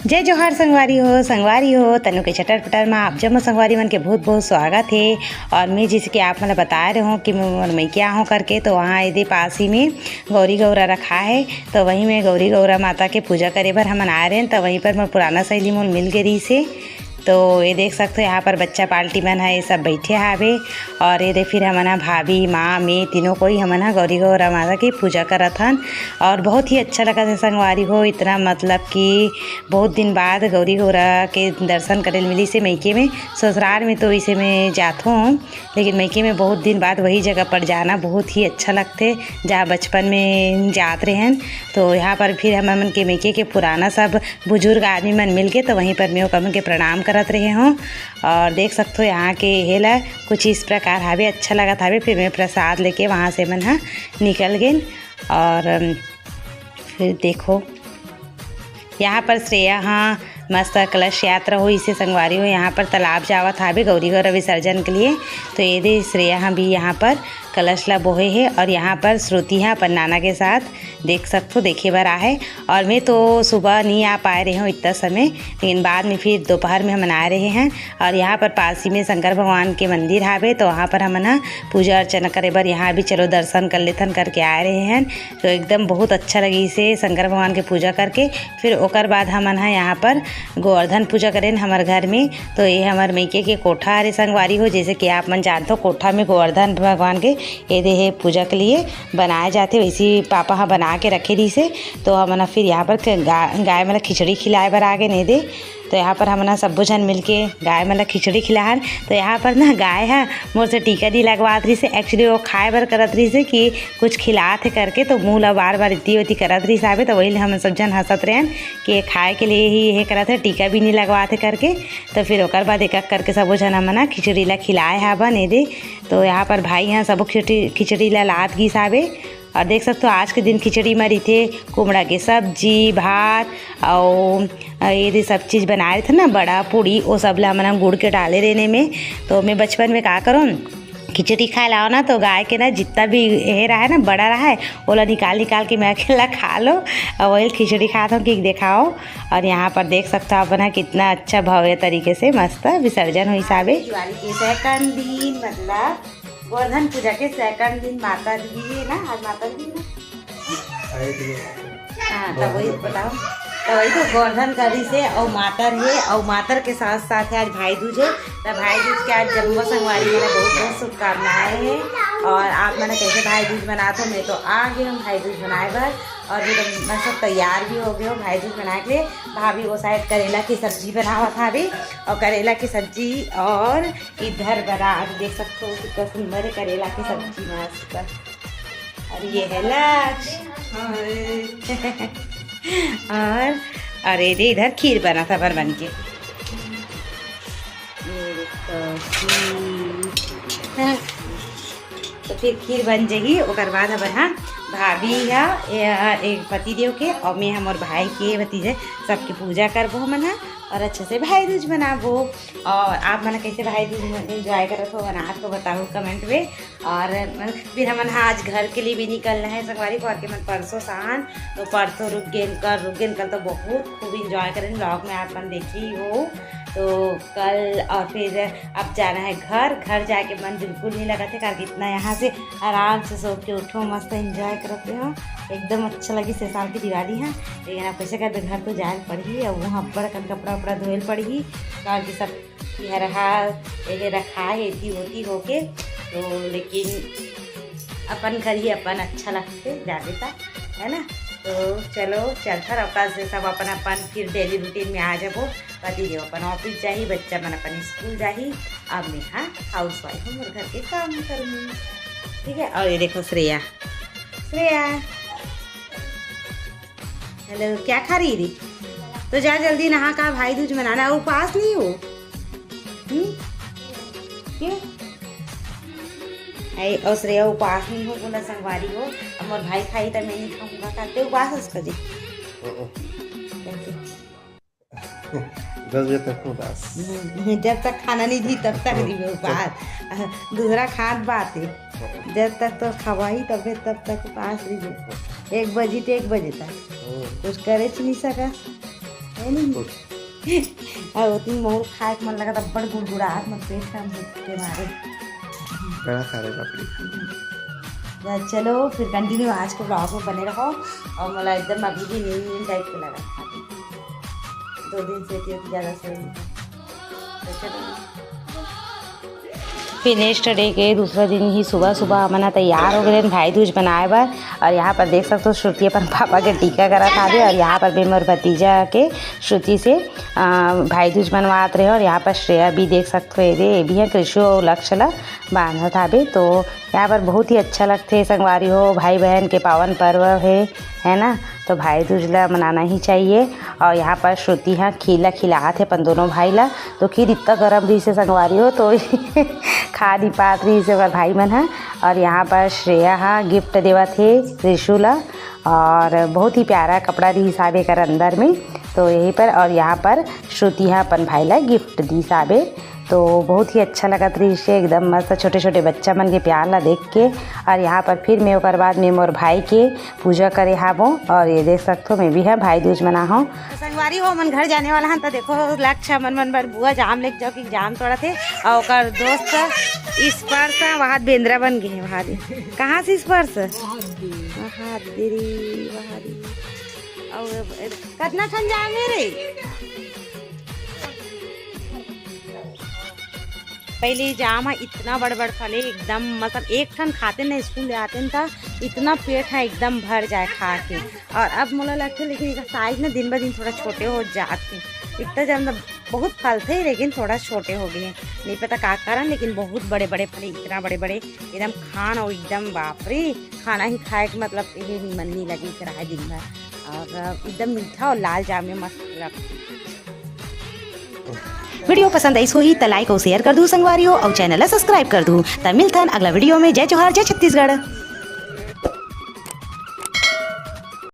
जय जोहार संगवारी हो तनु के चटर पटर में आप जब संगवारी मन के बहुत बहुत स्वागत है। और मैं जैसे कि आप मतलब बता रहे हो कि मैं क्या हूँ करके, तो वहाँ यदि पास ही में गौरी गौरा रखा है, तो वहीं में गौरी गौरा माता के पूजा करे बर हम आ रहे हैं। तो वहीं पर मैं पुराना शैली मोल मिल गई से, तो ये देख सकते हो यहाँ पर बच्चा पार्टी मन है, ये सब बैठे हावे। और ये देख फिर हमन भाभी माँ मैं तीनों कोई हमन गौरी गौरा माता की पूजा करत हन। और बहुत ही अच्छा लगा है संगवारी हो, इतना मतलब कि बहुत दिन बाद गौरी गौरा के दर्शन करे मिली से मैके में। ससुराल में तो इसे मैं जात हूँ, लेकिन मैके में बहुत दिन बाद वही जगह पर जाना बहुत ही अच्छा लगते जहाँ बचपन में जात रहे हैं। तो यहाँ पर फिर हमन के मैके के पुराना सब बुजुर्ग आदमी मन मिल के, तो वहीं पर मैं ओकर मन के प्रणाम करत रहे हूँ। और देख सकते हो यहाँ के हेला कुछ इस प्रकार हावे, अच्छा लगा था। फिर मैं प्रसाद लेके वहाँ से मन निकल गए। और फिर देखो यहाँ पर श्रेया मस्त कलश यात्रा हुई से संगवारी हो, यहाँ पर तालाब जावत हावे गौरी गौरा विसर्जन के लिए। तो ये दे श्रेया भी यहाँ पर कलश ला बोहे है। और यहाँ पर श्रुति अपन नाना के साथ देख सकते हो देखे बर आए। और मैं तो सुबह नहीं आ पाए रहे हूँ इतना समय, लेकिन बाद में फिर दोपहर में हम आ रहे हैं। और यहाँ पर पास ही में शंकर भगवान के मंदिर हावे, तो वहाँ पर हमन पूजा अर्चना करे बर यहाँ भी चलो दर्शन कर लेथन करके आ रहे हैं। तो एकदम बहुत अच्छा लगी से शंकर भगवान के पूजा करके। फिर ओकर बाद हमन यहाँ पर गोवर्धन पूजा करें हमारे घर में। तो ये हमारे मैके के कोठा हरे संगवारी हो, जैसे कि आप मन जानते हो कोठा में गोवर्धन भगवान के ये देहे पूजा के लिए बनाए जाते, वैसे पापा हाँ बना के रखे दी से। तो हमन फिर यहाँ पर गाय मतलब खिचड़ी खिलाए बर आगे नहीं दे। तो यहाँ पर हमन सब जन मिल के गाय मतलब खिचड़ी खिलाहन। तो यहाँ पर ना गाय है मोर से टीका दी लगवात रही से, एक्चुअली वो खाए बर करत रही से कि कुछ खिलात है करके, तो मुँह ला बार बार इतनी होती करत रही साहब। तो वही हम सब जन हंसत रहे कि खाए के लिए ही ये करत है, टीका भी नहीं लगवाते करके। तो फिर ओकर बाद एक एक करके सब जन हमन खिचड़ी ला खिलाए हाबा नहीं दे। तो यहाँ पर भाई हैं सब खिचड़ी ला लात गी साबे। और देख सकते हो आज के दिन खिचड़ी में रही कुमड़ा के सब्जी भात और ये सब चीज़ बनाए थे ना, बड़ा पूड़ी वो सब ला हमन गुड़ के डाले रहने में। तो मैं बचपन में क्या करूँ खिचड़ी खाए लाओ ना, तो गाय के ना जितना भी ये रहा है ना बड़ा रहा है वो निकाल के मैं अकेला खा लो और वही खिचड़ी खाता हूँ कि दिखाओ। और यहाँ पर देख सकते हो अपना कितना अच्छा भव्य तरीके से मस्त विसर्जन हुई साबे। दिवाली के सेकंड दिन मतलब गोवर्धन पूजा के सेकंड दिन माता दी है ना, आज माता दी ना। हाँ तब वही बताओ, तो वही तो गोवर्धन करी से और मातर है। और मातर के साथ साथ है आज भाई दूज है। तो भाई दूज के आज जम्मू संगवारी मेरा बहुत बहुत शुभकामनाएं हैं। और आप मैंने कैसे भाई दूज बनाते हो, मैं तो आ गई हूँ भाई दूज बनाए बर। और भी मैं सब तैयार भी हो गए हो भाई दूज बनाए के लिए। भाभी वो साइड करेला की सब्जी बनावा था अभी, और करेला की सब्जी। और इधर बना आज देख सकते हो कितना सुंदर है करेला की सब्जी मस्त। और ये है लक्ष्य और अरे रे इधर खीर बना था बन के। तो फिर खीर बन जाएगी ओकर बाद अपन भाभी है एक पति देव के और मैं हम और भाई के भतीजे सबकी पूजा करबो हमन और अच्छे से भाई दूज बनाबो। और आप मन कैसे भाई दूज एंजॉय करत हो बना तो बताओ कमेंट में। और फिर हमन आज घर के लिए भी निकलना है संगवारी को, के मन परसों शान तो परसों रुक गए कल तो बहुत खूब इंजॉय करें ब्लॉग में आप मन देखी हो। तो कल और फिर अब जाना है घर जाके मन बिल्कुल नहीं लगा था कारण इतना यहाँ से आराम से सो के उठो मस्त एंजॉय करते हो, एकदम अच्छा लगी। 6 साल की दिवाली है, लेकिन आप कैसे करते घर तो जाए पड़ी और वहाँ बड़ कपड़ा उपड़ा धोल पड़ी कारण की सब यह रखा है ऐसी होती होके। तो लेकिन अपन घर ही अपन अच्छा लगते ज़्यादा है ना। तो चलो चलकर अपना से सब अपन फिर डेली रूटीन में आ जाबो। पति देव अपन ऑफिस जाही, बच्चा मन अपन स्कूल जाही। अब मैं हाउस वाइफ हूँ, घर के काम करूँगी ठीक है। और ये देखो श्रेया हेलो क्या खा रही थी? तो जा जल्दी नहा का भाई दूज मनाना, उपवास नहीं हो क्यों? और श्रेया उपवास नहीं हो बोला संगवारी हो। अब मोर भाई खाई तो मैं नहीं खाऊंगा, करते उपवास उसका जी 10 बजे तक उपवास, जब तक खाना नहीं दी तब तक नहीं उपवास। दूसरा खाद बात है, जब तक तो खवाई तब तक उपवास रही। 1 बजे तो 1 बजे तक कुछ करे नहीं सका। और उतनी मोर खाए के मन लगा था, बड़ गुड़गुड़ाहट मन पेट काम के मारे बड़ा सारे पापड़ी। चलो फिर कंटिन्यू आज के ब्लॉग में बने रहो। और मला एकदम अभी भी नींद टाइप के लगा था, 2 दिन से ज़्यादा से फिर नेक्स्ट डे के दूसरा दिन ही सुबह सुबह मना तैयार हो गए भाई दूज बनाए बर। और यहाँ पर देख सकते हो श्रुति अपन पापा के टीका करा था। और यहाँ पर भी मोर भतीजा के श्रुति से भाई दूज बनवाते रहे। और यहाँ पर श्रेया भी देख सकते हो, ये भी है कृषु और लक्ष्य ला बांधा था भी। तो यहाँ पर बहुत ही अच्छा लगते है संगवारी हो, भाई बहन के पावन पर्व है ना, तो भाई दूज ला मनाना ही चाहिए। और यहाँ पर श्रुति हाँ खीला खिलात है अपन दोनों भाई ला। तो खीर इतना गर्म रही से संगवारी हो तो खा नहीं पात रही से भाई मन है। और यहाँ पर श्रेया हाँ गिफ्ट देवा थे ऋषु ला, और बहुत ही प्यारा कपड़ा दी साबे कर अंदर में, तो यहीं पर। और यहाँ पर श्रुति हाँ अपन भाई ला गिफ्ट दी साबे, तो बहुत ही अच्छा लगा दृश्य, एकदम मस्त छोटे छोटे बच्चा मन के प्यार ला देख के। और यहाँ पर फिर मैं ओकर बाद में मोर भाई के पूजा करे हाबो। और ये देख सकते हो मैं भी है भाई दूज मना हो। संगवारी हो मन घर जाने वाला है, तो देखो लक्ष्य मन बर बुआ जाम लेके जाओ कि जाम तोड़ा थे। और ओकर दोस्त स्पर्श वहाँ बेंद्रा बन गए वहाँ कहाँ से स्पर्श वहाँ कितना ठन जाएंगे रे। पहले जाम है इतना बड़ फले एकदम, मतलब एक ठन खाते ना स्कूल ले आते था, इतना पेट है एकदम भर जाए खा के। और अब मोला लगता है लेकिन इसका साइज ना दिन ब दिन थोड़ा छोटे हो जाते, इतना जब बहुत फल थे लेकिन थोड़ा छोटे हो गए, नहीं पता का कारण, लेकिन बहुत बड़े बड़े फले, इतना बड़े बड़े एकदम खान और एकदम बापरे खाना ही खाए के मतलब ये मन नहीं लगी इस रहा दिन भर। और एकदम मीठा और लाल जाम में मस्त लगती। वीडियो पसंद आई सो ही तो लाइक और शेयर कर दूँ संगवारी हो, और चैनल सब्सक्राइब कर दूँ। तब मिलता है अगला वीडियो में। जय जोहार, जय छत्तीसगढ़।